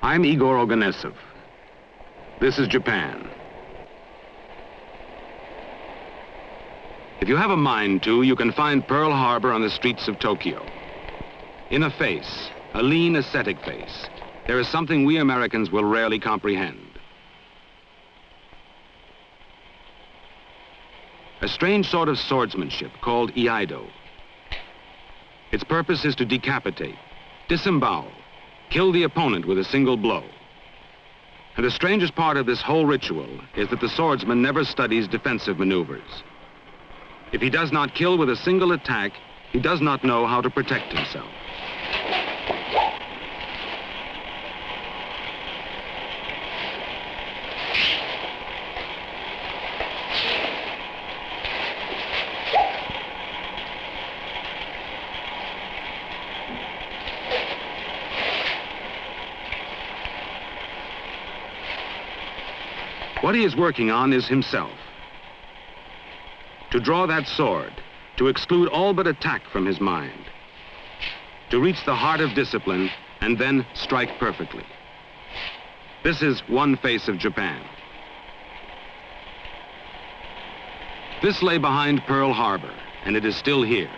I'm Igor Oganesov. This is Japan. If you have a mind to, you can find Pearl Harbor on the streets of Tokyo. In a face, a lean, ascetic face, there is something we Americans will rarely comprehend. A strange sort of swordsmanship called iaido. Its purpose is to decapitate, disembowel, kill the opponent with a single blow. And the strangest part of this whole ritual is that the swordsman never studies defensive maneuvers. If he does not kill with a single attack, he does not know how to protect himself. What he is working on is himself. To draw that sword, to exclude all but attack from his mind, to reach the heart of discipline and then strike perfectly. This is one face of Japan. This lay behind Pearl Harbor, and it is still here.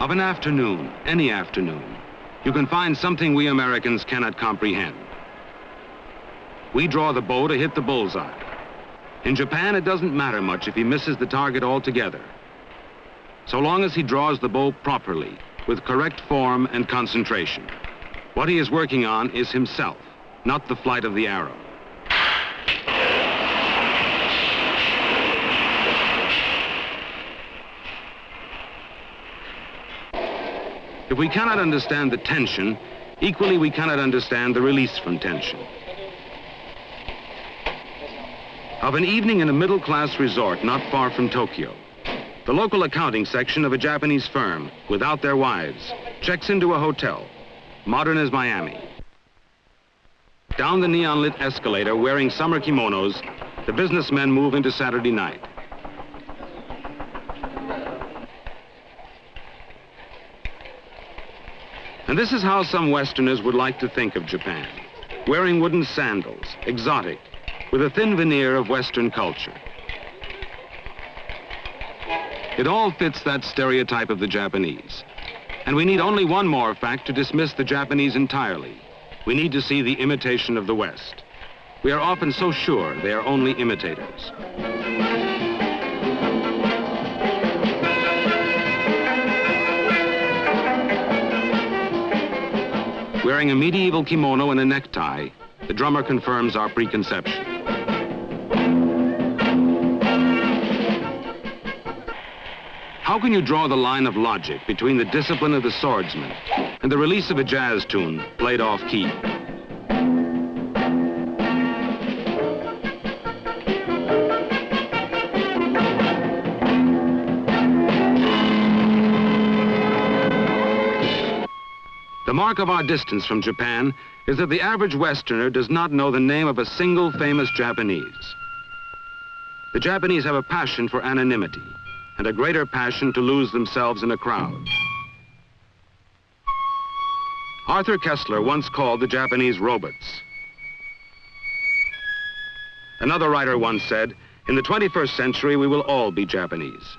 Of an afternoon, any afternoon, you can find something we Americans cannot comprehend. We draw the bow to hit the bullseye. In Japan, it doesn't matter much if he misses the target altogether, so long as he draws the bow properly, with correct form and concentration. What he is working on is himself, not the flight of the arrow. If we cannot understand the tension, equally we cannot understand the release from tension. Of an evening in a middle-class resort not far from Tokyo, the local accounting section of a Japanese firm, without their wives, checks into a hotel, modern as Miami. Down the neon-lit escalator, wearing summer kimonos, the businessmen move into Saturday night. And this is how some Westerners would like to think of Japan, wearing wooden sandals, exotic, with a thin veneer of Western culture. It all fits that stereotype of the Japanese. And we need only one more fact to dismiss the Japanese entirely. We need to see the imitation of the West. We are often so sure they are only imitators. Wearing a medieval kimono and a necktie, the drummer confirms our preconception. How can you draw the line of logic between the discipline of the swordsman and the release of a jazz tune played off key? The mark of our distance from Japan is that the average Westerner does not know the name of a single famous Japanese. The Japanese have a passion for anonymity and a greater passion to lose themselves in a crowd. Arthur Koestler once called the Japanese robots. Another writer once said, in the 21st century, we will all be Japanese.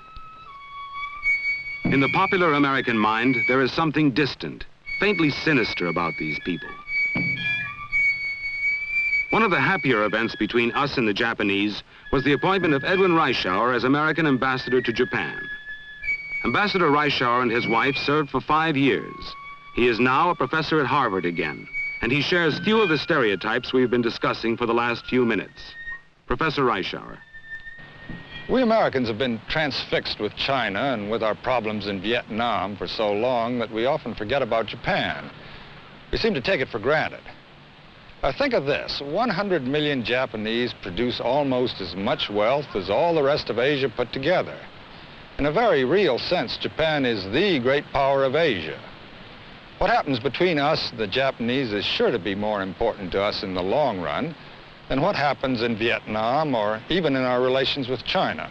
In the popular American mind, there is something distant, faintly sinister about these people. One of the happier events between us and the Japanese was the appointment of Edwin Reischauer as American ambassador to Japan. Ambassador Reischauer and his wife served for 5 years, He is now a professor at Harvard again, and he shares few of the stereotypes we've been discussing for the last few minutes. Professor Reischauer. We Americans have been transfixed with China and with our problems in Vietnam for so long that we often forget about Japan. We seem to take it for granted. Think of this, 100 million Japanese produce almost as much wealth as all the rest of Asia put together. In a very real sense, Japan is the great power of Asia. What happens between us and the Japanese is sure to be more important to us in the long run than what happens in Vietnam or even in our relations with China.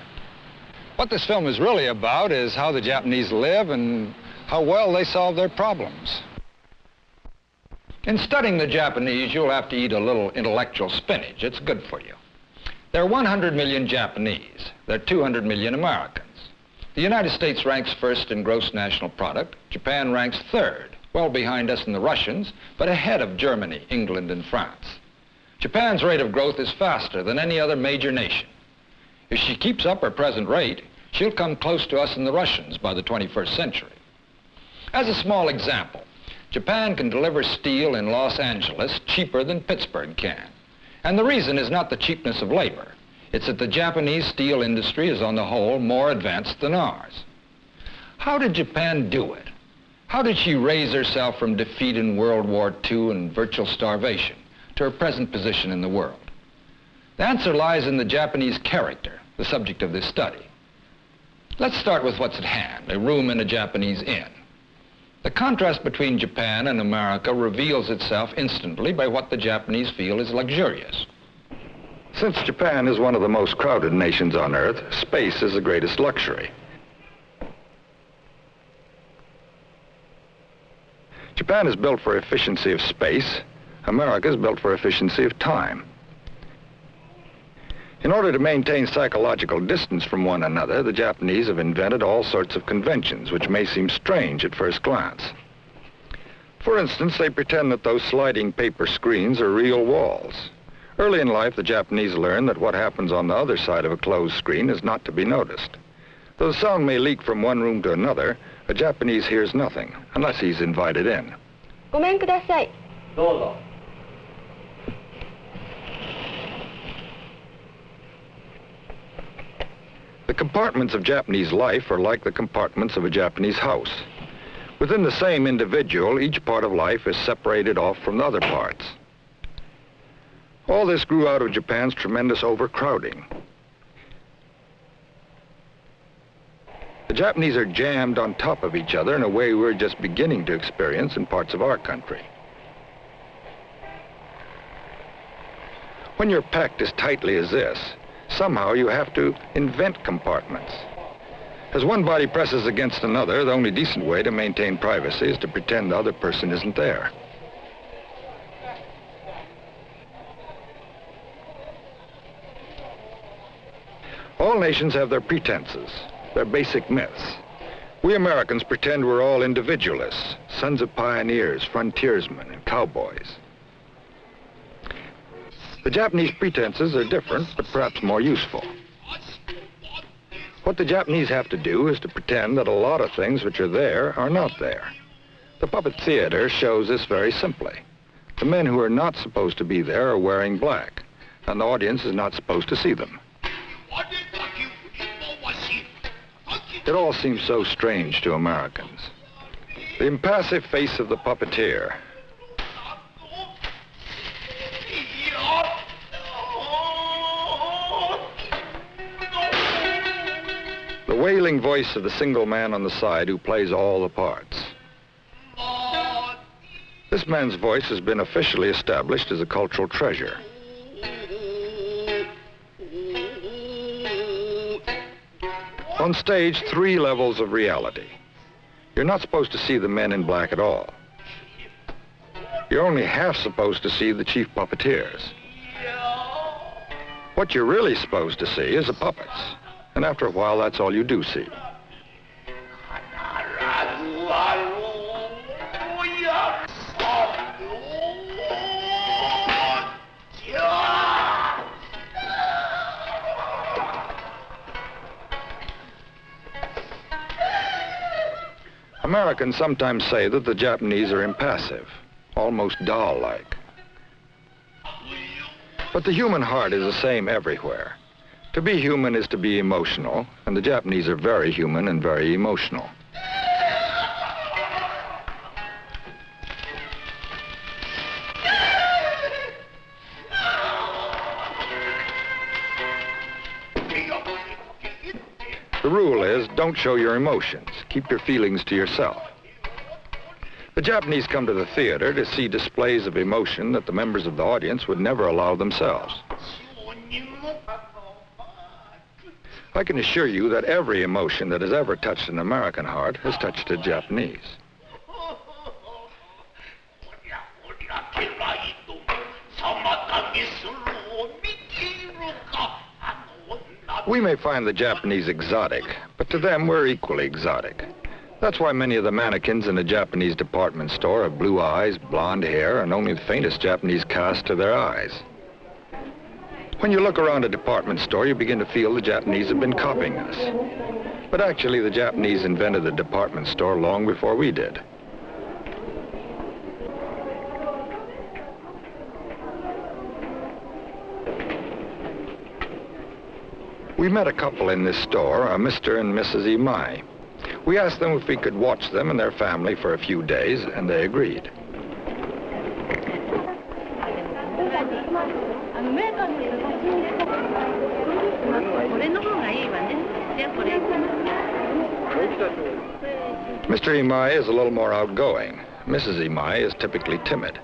What this film is really about is how the Japanese live and how well they solve their problems. In studying the Japanese, you'll have to eat a little intellectual spinach. It's good for you. There are 100 million Japanese. There are 200 million Americans. The United States ranks first in gross national product. Japan ranks third, well behind us and the Russians, but ahead of Germany, England, and France. Japan's rate of growth is faster than any other major nation. If she keeps up her present rate, she'll come close to us and the Russians by the 21st century. As a small example, Japan can deliver steel in Los Angeles cheaper than Pittsburgh can. And the reason is not the cheapness of labor. It's that the Japanese steel industry is on the whole more advanced than ours. How did Japan do it? How did she raise herself from defeat in World War II and virtual starvation to her present position in the world? The answer lies in the Japanese character, the subject of this study. Let's start with what's at hand, a room in a Japanese inn. The contrast between Japan and America reveals itself instantly by what the Japanese feel is luxurious. Since Japan is one of the most crowded nations on Earth, space is the greatest luxury. Japan is built for efficiency of space. America is built for efficiency of time. In order to maintain psychological distance from one another, the Japanese have invented all sorts of conventions which may seem strange at first glance. For instance, they pretend that those sliding paper screens are real walls. Early in life, the Japanese learn that what happens on the other side of a closed screen is not to be noticed. Though the sound may leak from one room to another, a Japanese hears nothing unless he's invited in. ごめんください。どうぞ。The compartments of Japanese life are like the compartments of a Japanese house. Within the same individual, each part of life is separated off from the other parts. All this grew out of Japan's tremendous overcrowding. The Japanese are jammed on top of each other in a way we're just beginning to experience in parts of our country. When you're packed as tightly as this, somehow you have to invent compartments. As one body presses against another, the only decent way to maintain privacy is to pretend the other person isn't there. All nations have their pretenses, their basic myths. We Americans pretend we're all individualists, sons of pioneers, frontiersmen, and cowboys. The Japanese pretenses are different, but perhaps more useful. What the Japanese have to do is to pretend that a lot of things which are there are not there. The puppet theater shows this very simply. The men who are not supposed to be there are wearing black, and the audience is not supposed to see them. It all seems so strange to Americans. The impassive face of the puppeteer. The wailing voice of the single man on the side who plays all the parts. This man's voice has been officially established as a cultural treasure. On stage, 3 levels of reality. You're not supposed to see the men in black at all. You're only half supposed to see the chief puppeteers. What you're really supposed to see is the puppets. And after a while, that's all you do see. Americans sometimes say that the Japanese are impassive, almost doll-like. But the human heart is the same everywhere. To be human is to be emotional, and the Japanese are very human and very emotional. The rule is, don't show your emotions. Keep your feelings to yourself. The Japanese come to the theater to see displays of emotion that the members of the audience would never allow themselves. I can assure you that every emotion that has ever touched an American heart has touched a Japanese. We may find the Japanese exotic, but to them we're equally exotic. That's why many of the mannequins in a Japanese department store have blue eyes, blonde hair, and only the faintest Japanese cast to their eyes. When you look around a department store, you begin to feel the Japanese have been copying us. But actually, the Japanese invented the department store long before we did. We met a couple in this store, a Mr. and Mrs. Imai. We asked them if we could watch them and their family for a few days, and they agreed. Mr. Imai is a little more outgoing. Mrs. Imai is typically timid.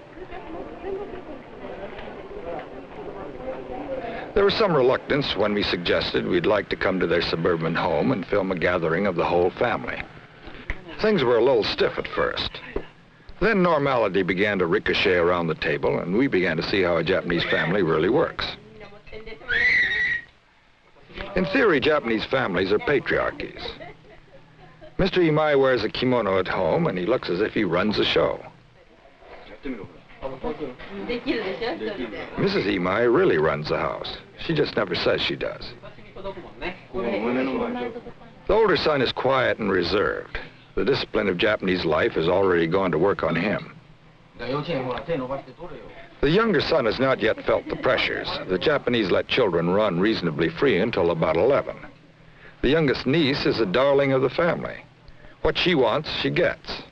There was some reluctance when we suggested we'd like to come to their suburban home and film a gathering of the whole family. Things were a little stiff at first. Then normality began to ricochet around the table, and we began to see how a Japanese family really works. In theory, Japanese families are patriarchies. Mr. Imai wears a kimono at home, and he looks as if he runs the show. Mrs. Imai really runs the house. She just never says she does. The older son is quiet and reserved. The discipline of Japanese life has already gone to work on him. The younger son has not yet felt the pressures. The Japanese let children run reasonably free until about 11. The youngest niece is the darling of the family. What she wants, she gets.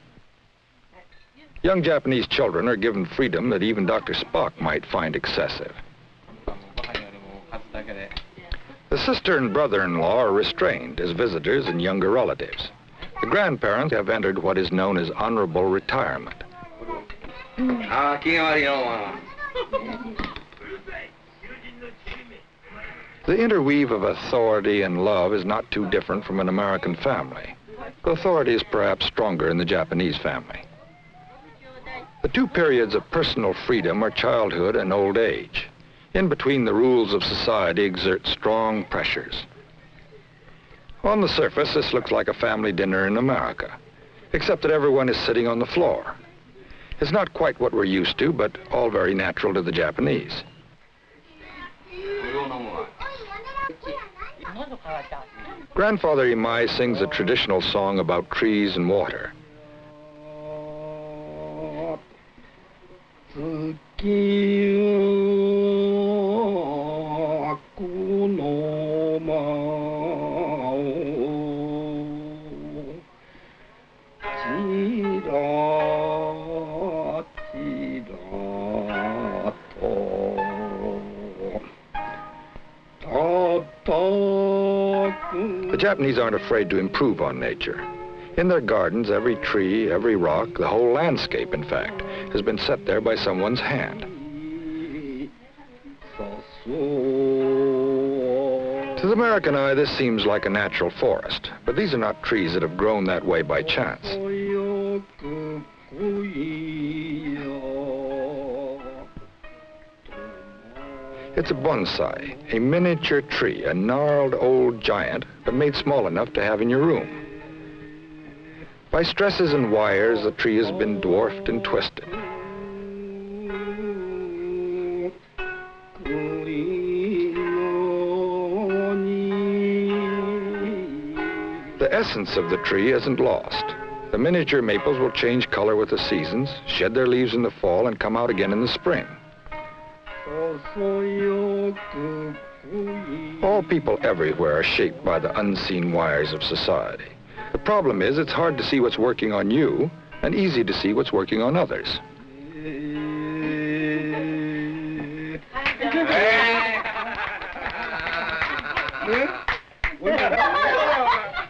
Young Japanese children are given freedom that even Dr. Spock might find excessive. The sister and brother-in-law are restrained as visitors and younger relatives. The grandparents have entered what is known as honorable retirement. The interweave of authority and love is not too different from an American family. The authority is perhaps stronger in the Japanese family. The two periods of personal freedom are childhood and old age. In between, the rules of society exert strong pressures. On the surface, this looks like a family dinner in America, except that everyone is sitting on the floor. It's not quite what we're used to, but all very natural to the Japanese. Grandfather Imai sings a traditional song about trees and water. The Japanese aren't afraid to improve on nature. In their gardens, every tree, every rock, the whole landscape, in fact, has been set there by someone's hand. To the American eye, this seems like a natural forest, but these are not trees that have grown that way by chance. It's a bonsai, a miniature tree, a gnarled old giant, but made small enough to have in your room. By stresses and wires, the tree has been dwarfed and twisted. The essence of the tree isn't lost. The The miniature maples will change color with the seasons, shed their leaves in the fall, and come out again in the spring. All people everywhere are shaped by the unseen wires of society. The problem is it's hard to see what's working on you and easy to see what's working on others.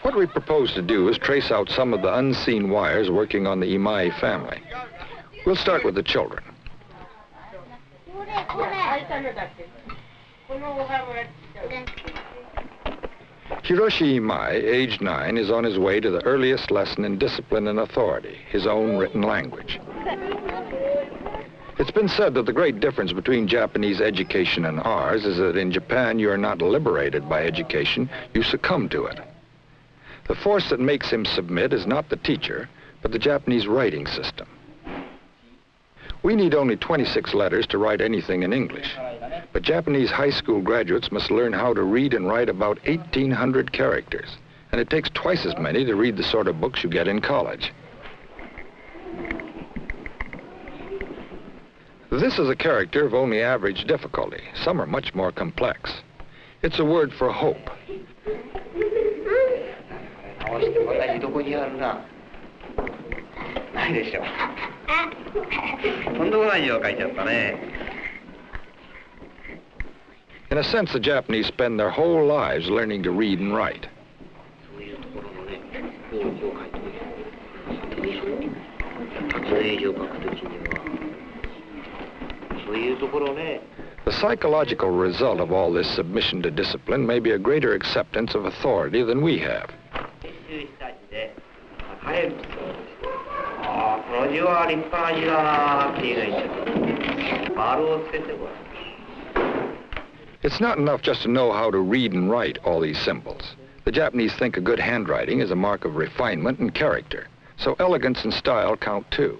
What we propose to do is trace out some of the unseen wires working on the Imai family. We'll start with the children. Hiroshi Imai, age 9, is on his way to the earliest lesson in discipline and authority, his own written language. It's been said that the great difference between Japanese education and ours is that in Japan you are not liberated by education, you succumb to it. The force that makes him submit is not the teacher, but the Japanese writing system. We need only 26 letters to write anything in English, but Japanese high school graduates must learn how to read and write about 1,800 characters, and it takes twice as many to read the sort of books you get in college. This is a character of only average difficulty. Some are much more complex. It's a word for hope. In a sense, the Japanese spend their whole lives learning to read and write. The psychological result of all this submission to discipline may be a greater acceptance of authority than we have. It's not enough just to know how to read and write all these symbols. The Japanese think a good handwriting is a mark of refinement and character, so elegance and style count too.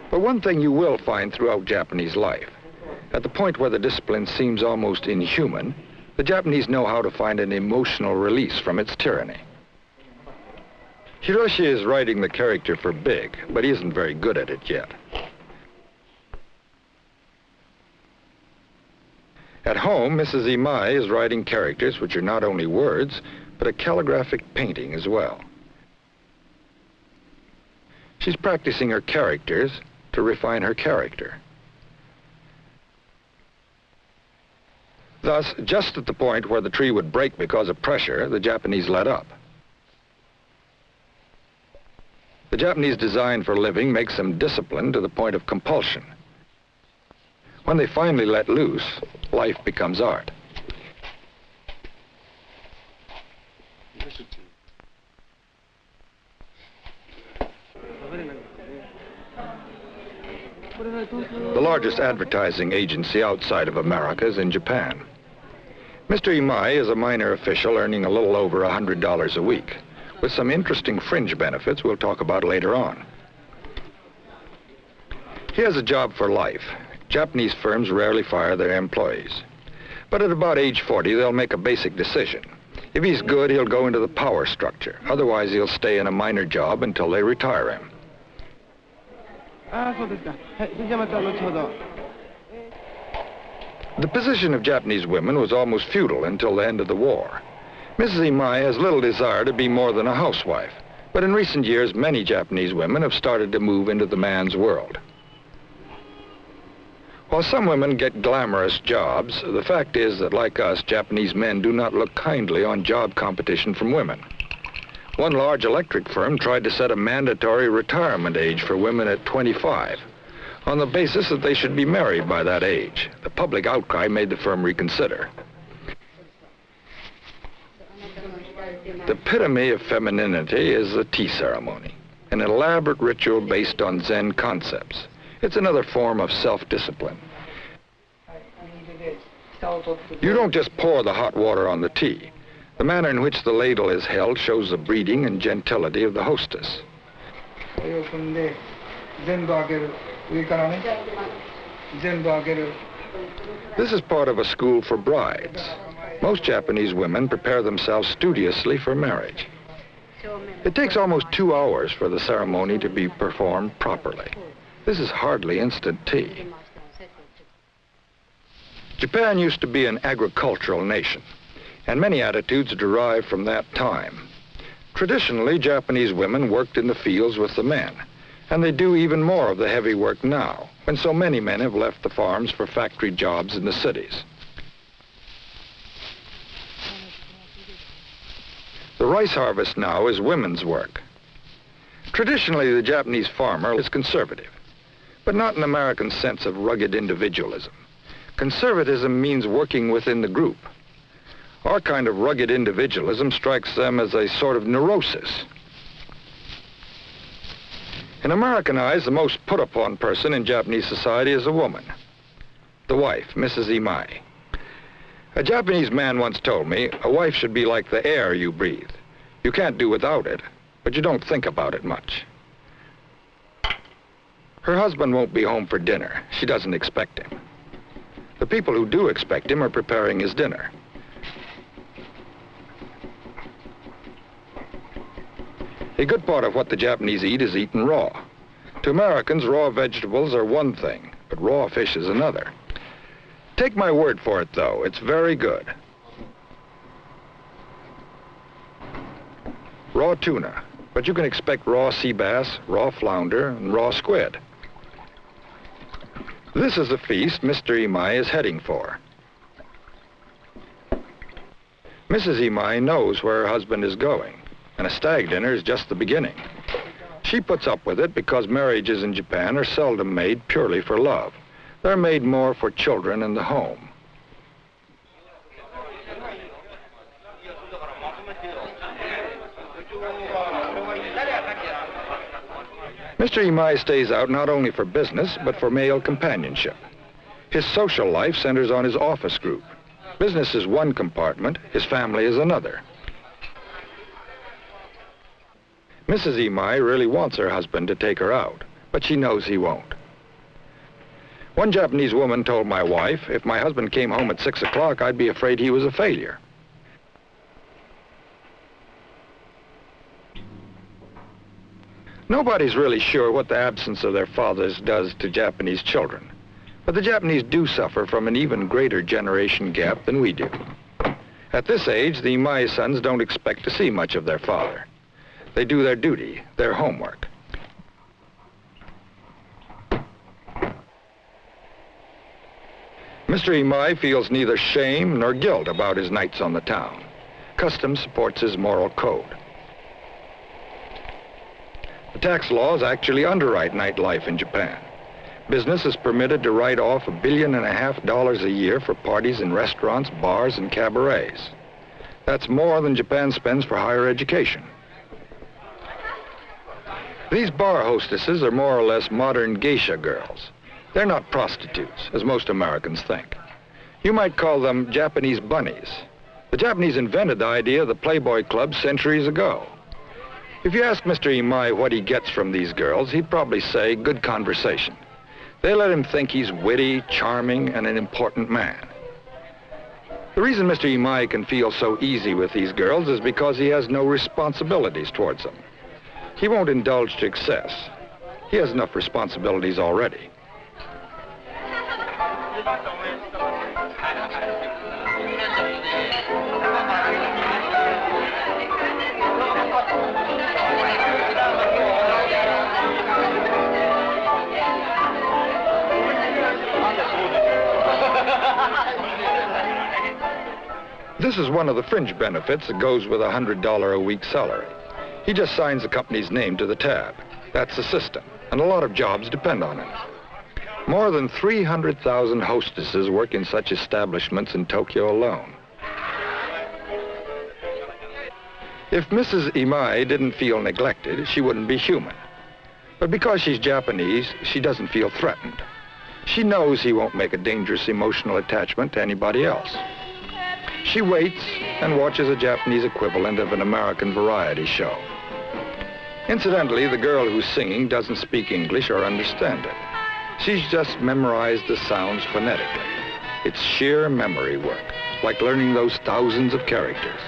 But one thing you will find throughout Japanese life, at the point where the discipline seems almost inhuman, the Japanese know how to find an emotional release from its tyranny. Hiroshi is writing the character for big, but he isn't very good at it yet. At home, Mrs. Imai is writing characters which are not only words, but a calligraphic painting as well. She's practicing her characters to refine her character. Thus, just at the point where the tree would break because of pressure, the Japanese let up. The Japanese design for living makes them disciplined to the point of compulsion. When they finally let loose, life becomes art. The largest advertising agency outside of America is in Japan. Mr. Imai is a minor official earning a little over $100 a week, with some interesting fringe benefits we'll talk about later on. He has a job for life. Japanese firms rarely fire their employees. But at about age 40, they'll make a basic decision. If he's good, he'll go into the power structure. Otherwise, he'll stay in a minor job until they retire him. The position of Japanese women was almost feudal until the end of the war. Mrs. Imai has little desire to be more than a housewife, but in recent years, many Japanese women have started to move into the man's world. While some women get glamorous jobs, the fact is that, like us, Japanese men do not look kindly on job competition from women. One large electric firm tried to set a mandatory retirement age for women at 25, on the basis that they should be married by that age. The public outcry made the firm reconsider. The epitome of femininity is the tea ceremony, an elaborate ritual based on Zen concepts. It's another form of self-discipline. You don't just pour the hot water on the tea. The manner in which the ladle is held shows the breeding and gentility of the hostess. This is part of a school for brides. Most Japanese women prepare themselves studiously for marriage. It takes almost 2 hours for the ceremony to be performed properly. This is hardly instant tea. Japan used to be an agricultural nation, and many attitudes derive from that time. Traditionally, Japanese women worked in the fields with the men, and they do even more of the heavy work now, when so many men have left the farms for factory jobs in the cities. The rice harvest now is women's work. Traditionally, the Japanese farmer is conservative, but not in American sense of rugged individualism. Conservatism means working within the group. Our kind of rugged individualism strikes them as a sort of neurosis. In American eyes, the most put-upon person in Japanese society is a woman, the wife, Mrs. Imai. A Japanese man once told me, a wife should be like the air you breathe. You can't do without it, but you don't think about it much. Her husband won't be home for dinner. She doesn't expect him. The people who do expect him are preparing his dinner. A good part of what the Japanese eat is eaten raw. To Americans, raw vegetables are one thing, but raw fish is another. Take my word for it, though, it's very good. Raw tuna, but you can expect raw sea bass, raw flounder, and raw squid. This is the feast Mr. Imai is heading for. Mrs. Imai knows where her husband is going, and a stag dinner is just the beginning. She puts up with it because marriages in Japan are seldom made purely for love. They're made more for children and the home. Mr. Imai stays out not only for business, but for male companionship. His social life centers on his office group. Business is one compartment, his family is another. Mrs. Imai really wants her husband to take her out, but she knows he won't. One Japanese woman told my wife, if my husband came home at 6 o'clock, I'd be afraid he was a failure. Nobody's really sure what the absence of their fathers does to Japanese children, but the Japanese do suffer from an even greater generation gap than we do. At this age, the Imai sons don't expect to see much of their father. They do their duty, their homework. Mr. Imai feels neither shame nor guilt about his nights on the town. Custom supports his moral code. The tax laws actually underwrite nightlife in Japan. Business is permitted to write off $1.5 billion a year for parties in restaurants, bars, and cabarets. That's more than Japan spends for higher education. These bar hostesses are more or less modern geisha girls. They're not prostitutes, as most Americans think. You might call them Japanese bunnies. The Japanese invented the idea of the Playboy Club centuries ago. If you ask Mr. Imai what he gets from these girls, he'd probably say good conversation. They let him think he's witty, charming, and an important man. The reason Mr. Imai can feel so easy with these girls is because he has no responsibilities towards them. He won't indulge to excess. He has enough responsibilities already. This is one of the fringe benefits that goes with a $100 a week salary. He just signs the company's name to the tab. That's the system, and a lot of jobs depend on it. More than 300,000 hostesses work in such establishments in Tokyo alone. If Mrs. Imai didn't feel neglected, she wouldn't be human. But because she's Japanese, she doesn't feel threatened. She knows he won't make a dangerous emotional attachment to anybody else. She waits and watches a Japanese equivalent of an American variety show. Incidentally, the girl who's singing doesn't speak English or understand it. She's just memorized the sounds phonetically. It's sheer memory work, like learning those thousands of characters.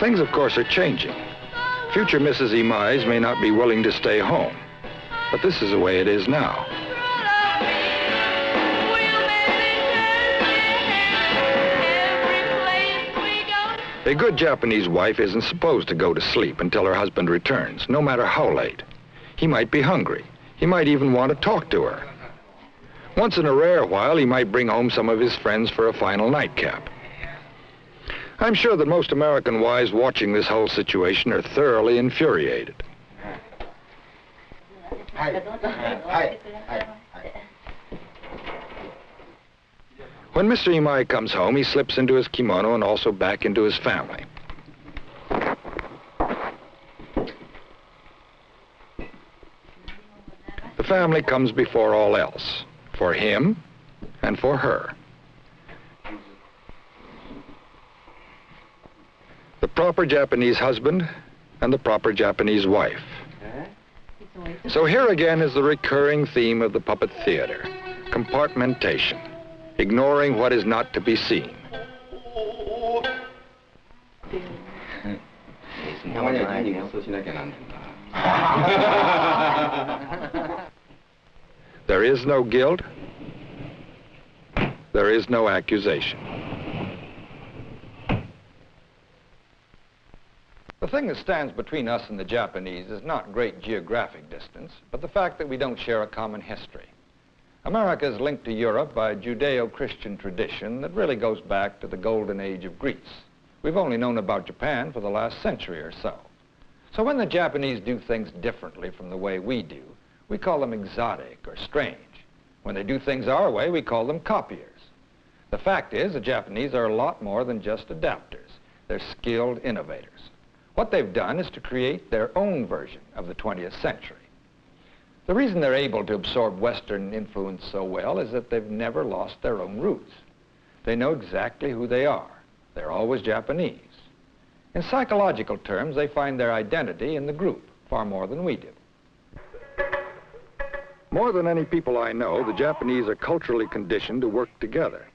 Things, of course, are changing. Future Mrs. Imais may not be willing to stay home, but this is the way it is now. A good Japanese wife isn't supposed to go to sleep until her husband returns, no matter how late. He might be hungry. He might even want to talk to her. Once in a rare while, he might bring home some of his friends for a final nightcap. I'm sure that most American wives watching this whole situation are thoroughly infuriated. When Mr. Imai comes home, he slips into his kimono and also back into his family. The family comes before all else, for him and for her. The proper Japanese husband and the proper Japanese wife. So here again is the recurring theme of the puppet theater, compartmentation. Ignoring what is not to be seen. There is no guilt. There is no accusation. The thing that stands between us and the Japanese is not great geographic distance, but the fact that we don't share a common history. America is linked to Europe by a Judeo-Christian tradition that really goes back to the golden age of Greece. We've only known about Japan for the last century or so. So when the Japanese do things differently from the way we do, we call them exotic or strange. When they do things our way, we call them copiers. The fact is, the Japanese are a lot more than just adapters. They're skilled innovators. What they've done is to create their own version of the 20th century. The reason they're able to absorb Western influence so well is that they've never lost their own roots. They know exactly who they are. They're always Japanese. In psychological terms, they find their identity in the group far more than we do. More than any people I know, the Japanese are culturally conditioned to work together.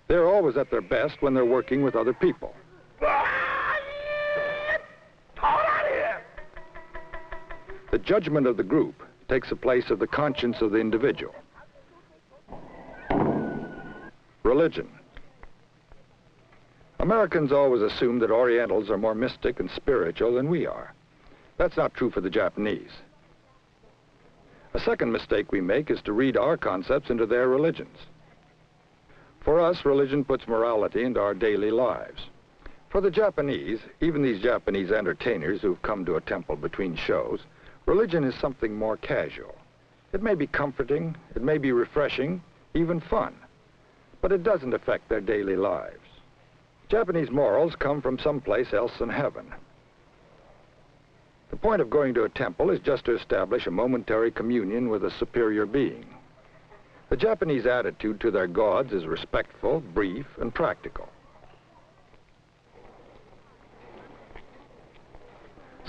They're always at their best when they're working with other people. The judgment of the group takes the place of the conscience of the individual. Religion. Americans always assume that Orientals are more mystic and spiritual than we are. That's not true for the Japanese. A second mistake we make is to read our concepts into their religions. For us, religion puts morality into our daily lives. For the Japanese, even these Japanese entertainers who've come to a temple between shows, religion is something more casual. It may be comforting, it may be refreshing, even fun, but it doesn't affect their daily lives. Japanese morals come from someplace else than heaven. The point of going to a temple is just to establish a momentary communion with a superior being. The Japanese attitude to their gods is respectful, brief, and practical.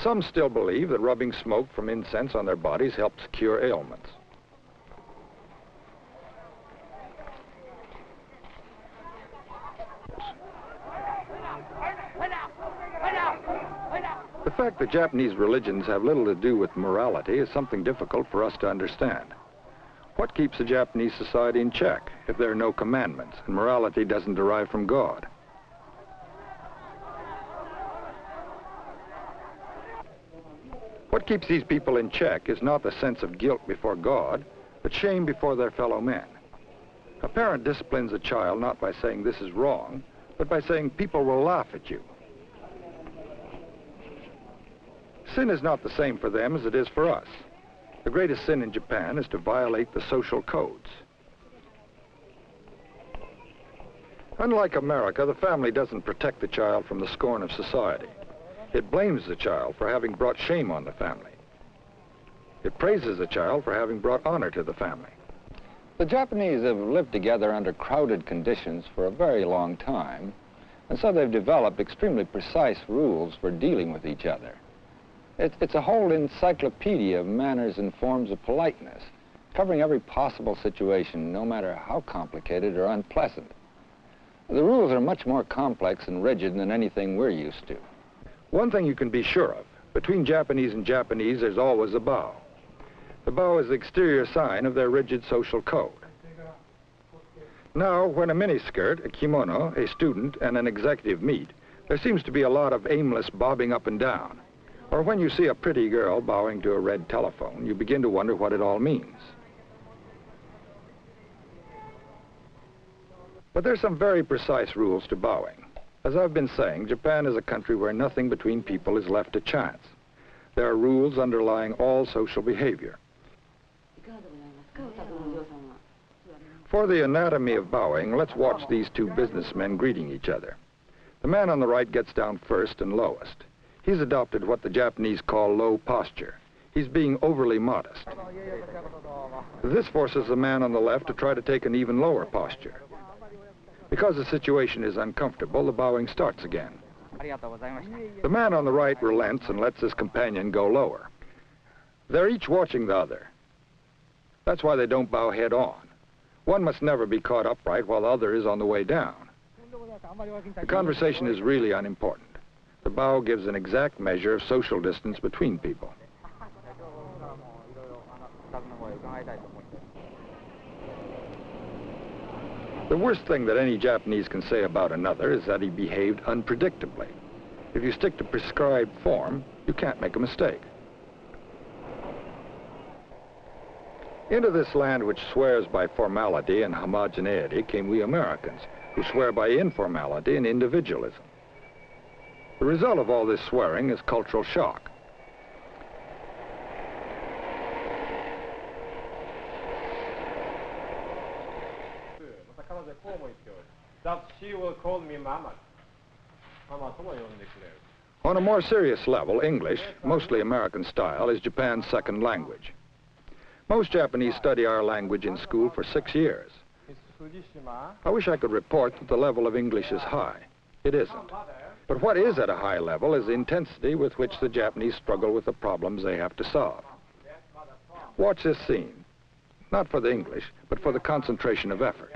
Some still believe that rubbing smoke from incense on their bodies helps cure ailments. The fact that Japanese religions have little to do with morality is something difficult for us to understand. What keeps a Japanese society in check if there are no commandments and morality doesn't derive from God? What keeps these people in check is not the sense of guilt before God, but shame before their fellow men. A parent disciplines a child not by saying this is wrong, but by saying people will laugh at you. Sin is not the same for them as it is for us. The greatest sin in Japan is to violate the social codes. Unlike America, the family doesn't protect the child from the scorn of society. It blames the child for having brought shame on the family. It praises the child for having brought honor to the family. The Japanese have lived together under crowded conditions for a very long time, and so they've developed extremely precise rules for dealing with each other. It's a whole encyclopedia of manners and forms of politeness, covering every possible situation, no matter how complicated or unpleasant. The rules are much more complex and rigid than anything we're used to. One thing you can be sure of, between Japanese and Japanese, there's always a bow. The bow is the exterior sign of their rigid social code. Now, when a miniskirt, a kimono, a student, and an executive meet, there seems to be a lot of aimless bobbing up and down. Or when you see a pretty girl bowing to a red telephone, you begin to wonder what it all means. But there's some very precise rules to bowing. As I've been saying, Japan is a country where nothing between people is left to chance. There are rules underlying all social behavior. For the anatomy of bowing, let's watch these two businessmen greeting each other. The man on the right gets down first and lowest. He's adopted what the Japanese call low posture. He's being overly modest. This forces the man on the left to try to take an even lower posture. Because the situation is uncomfortable, the bowing starts again. The man on the right relents and lets his companion go lower. They're each watching the other. That's why they don't bow head on. One must never be caught upright while the other is on the way down. The conversation is really unimportant. The bow gives an exact measure of social distance between people. The worst thing that any Japanese can say about another is that he behaved unpredictably. If you stick to prescribed form, you can't make a mistake. Into this land which swears by formality and homogeneity came we Americans, who swear by informality and individualism. The result of all this swearing is cultural shock. That she will call me Mama. On a more serious level, English, mostly American style, is Japan's second language. Most Japanese study our language in school for 6 years. I wish I could report that the level of English is high. It isn't. But what is at a high level is the intensity with which the Japanese struggle with the problems they have to solve. Watch this scene. Not for the English, but for the concentration of effort.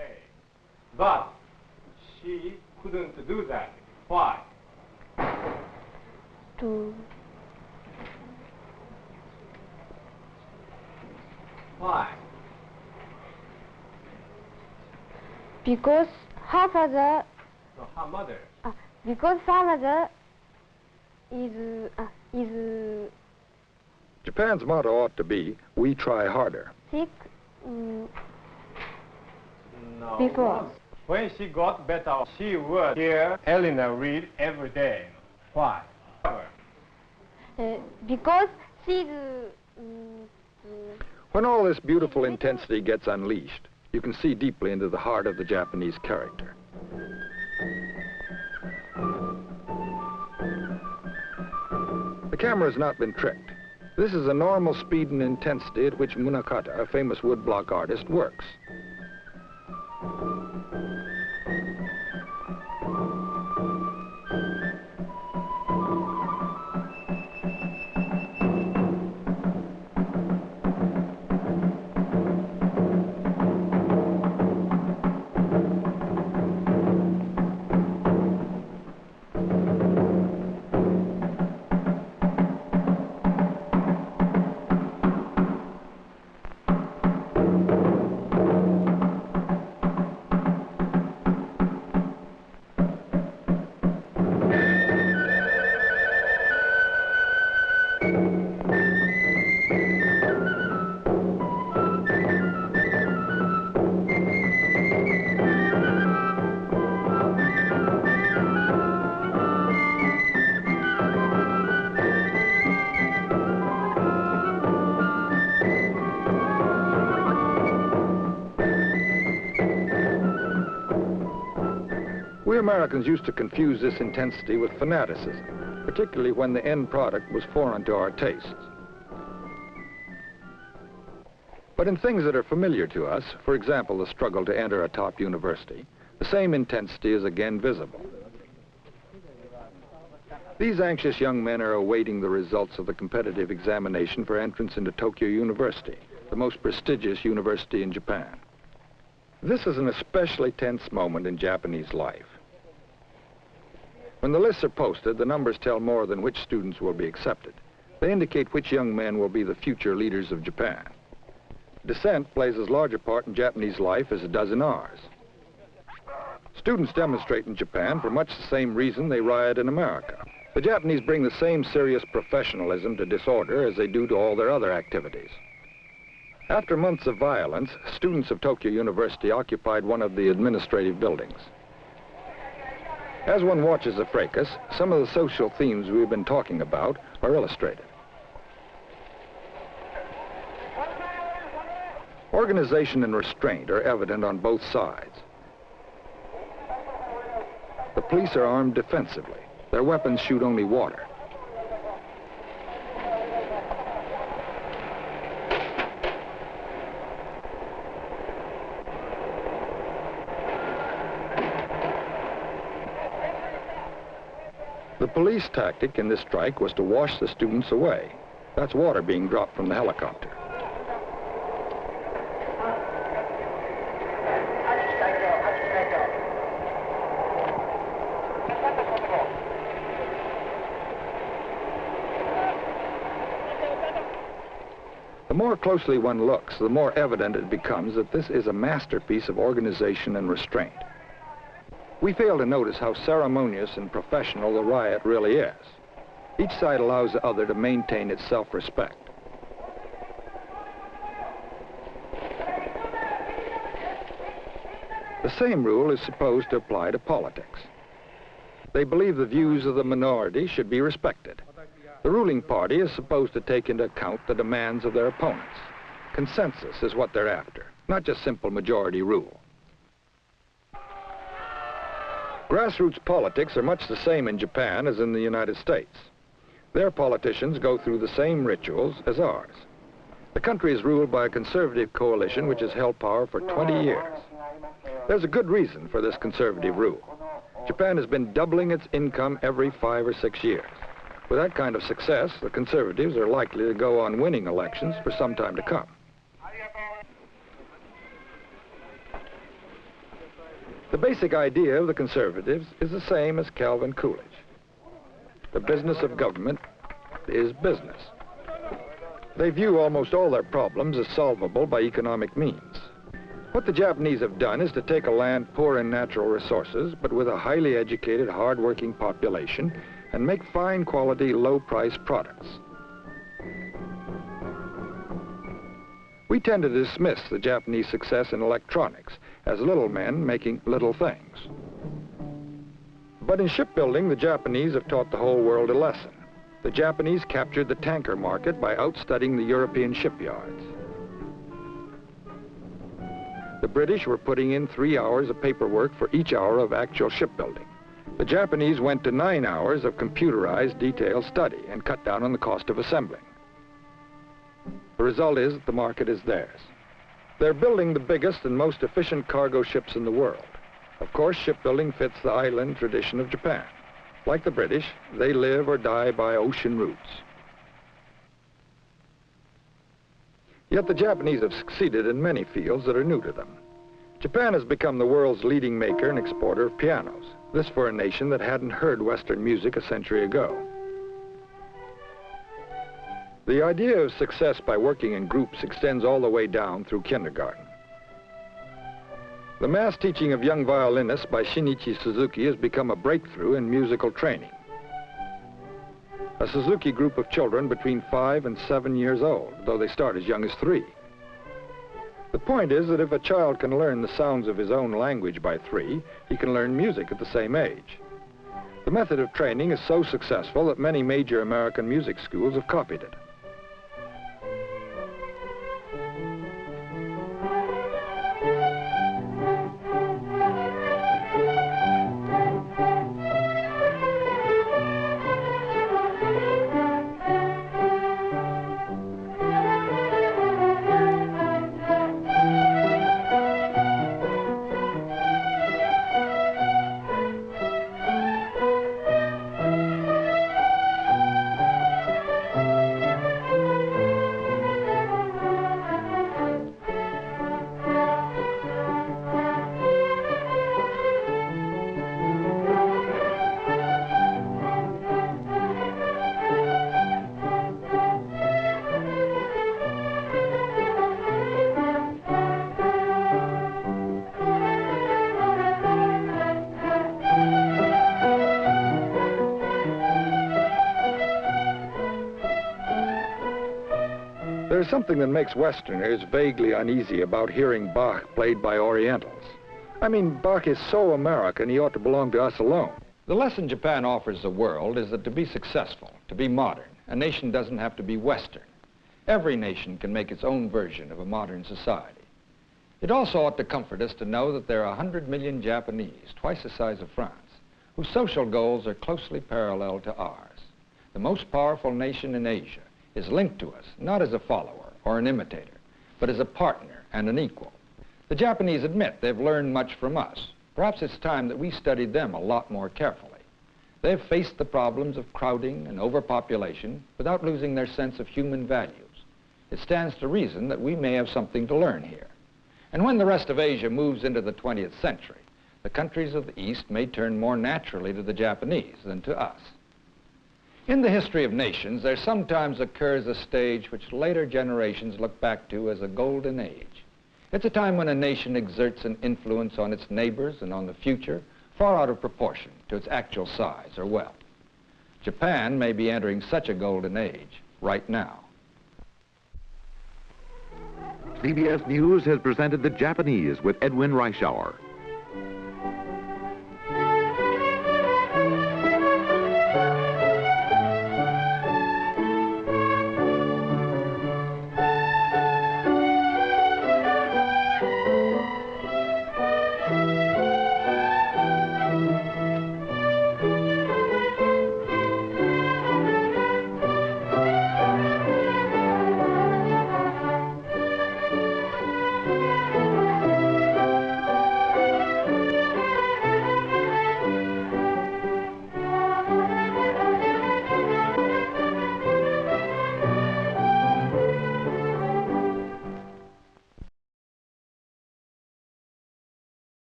But she couldn't do that. Why? Why? Because her father. No, her mother. Because her mother is Japan's motto ought to be, we try harder. sick No. before. When she got better, she would hear Eleanor read every day. Why? Because she's When all this beautiful intensity gets unleashed, you can see deeply into the heart of the Japanese character. The camera has not been tricked. This is a normal speed and intensity at which Munakata, a famous woodblock artist, works. We Americans used to confuse this intensity with fanaticism, particularly when the end product was foreign to our tastes. But in things that are familiar to us, for example, the struggle to enter a top university, the same intensity is again visible. These anxious young men are awaiting the results of the competitive examination for entrance into Tokyo University, the most prestigious university in Japan. This is an especially tense moment in Japanese life. When the lists are posted, the numbers tell more than which students will be accepted. They indicate which young men will be the future leaders of Japan. Dissent plays as large a part in Japanese life as it does in ours. Students demonstrate in Japan for much the same reason they riot in America. The Japanese bring the same serious professionalism to disorder as they do to all their other activities. After months of violence, students of Tokyo University occupied one of the administrative buildings. As one watches the fracas, some of the social themes we've been talking about are illustrated. Organization and restraint are evident on both sides. The police are armed defensively. Their weapons shoot only water. The police tactic in this strike was to wash the students away. That's water being dropped from the helicopter. The more closely one looks, the more evident it becomes that this is a masterpiece of organization and restraint. We fail to notice how ceremonious and professional the riot really is. Each side allows the other to maintain its self-respect. The same rule is supposed to apply to politics. They believe the views of the minority should be respected. The ruling party is supposed to take into account the demands of their opponents. Consensus is what they're after, not just simple majority rule. Grassroots politics are much the same in Japan as in the United States. Their politicians go through the same rituals as ours. The country is ruled by a conservative coalition which has held power for 20 years. There's a good reason for this conservative rule. Japan has been doubling its income every 5 or 6 years. With that kind of success, the conservatives are likely to go on winning elections for some time to come. The basic idea of the conservatives is the same as Calvin Coolidge. The business of government is business. They view almost all their problems as solvable by economic means. What the Japanese have done is to take a land poor in natural resources, but with a highly educated, hard-working population, and make fine quality, low-priced products. We tend to dismiss the Japanese success in electronics as little men making little things. But in shipbuilding, the Japanese have taught the whole world a lesson. The Japanese captured the tanker market by outstudying the European shipyards. The British were putting in 3 hours of paperwork for each hour of actual shipbuilding. The Japanese went to 9 hours of computerized detailed study and cut down on the cost of assembling. The result is that the market is theirs. They're building the biggest and most efficient cargo ships in the world. Of course, shipbuilding fits the island tradition of Japan. Like the British, they live or die by ocean routes. Yet the Japanese have succeeded in many fields that are new to them. Japan has become the world's leading maker and exporter of pianos. This for a nation that hadn't heard Western music a century ago. The idea of success by working in groups extends all the way down through kindergarten. The mass teaching of young violinists by Shinichi Suzuki has become a breakthrough in musical training. A Suzuki group of children between 5 and 7 years old, though they start as young as 3. The point is that if a child can learn the sounds of his own language by 3, he can learn music at the same age. The method of training is so successful that many major American music schools have copied it. There's something that makes Westerners vaguely uneasy about hearing Bach played by Orientals. I mean, Bach is so American, he ought to belong to us alone. The lesson Japan offers the world is that to be successful, to be modern, a nation doesn't have to be Western. Every nation can make its own version of a modern society. It also ought to comfort us to know that there are 100 million Japanese, twice the size of France, whose social goals are closely parallel to ours. The most powerful nation in Asia is linked to us, not as a follower or an imitator, but as a partner and an equal. The Japanese admit they've learned much from us. Perhaps it's time that we studied them a lot more carefully. They've faced the problems of crowding and overpopulation without losing their sense of human values. It stands to reason that we may have something to learn here. And when the rest of Asia moves into the 20th century, the countries of the East may turn more naturally to the Japanese than to us. In the history of nations, there sometimes occurs a stage which later generations look back to as a golden age. It's a time when a nation exerts an influence on its neighbors and on the future far out of proportion to its actual size or wealth. Japan may be entering such a golden age right now. CBS News has presented The Japanese with Edwin Reischauer.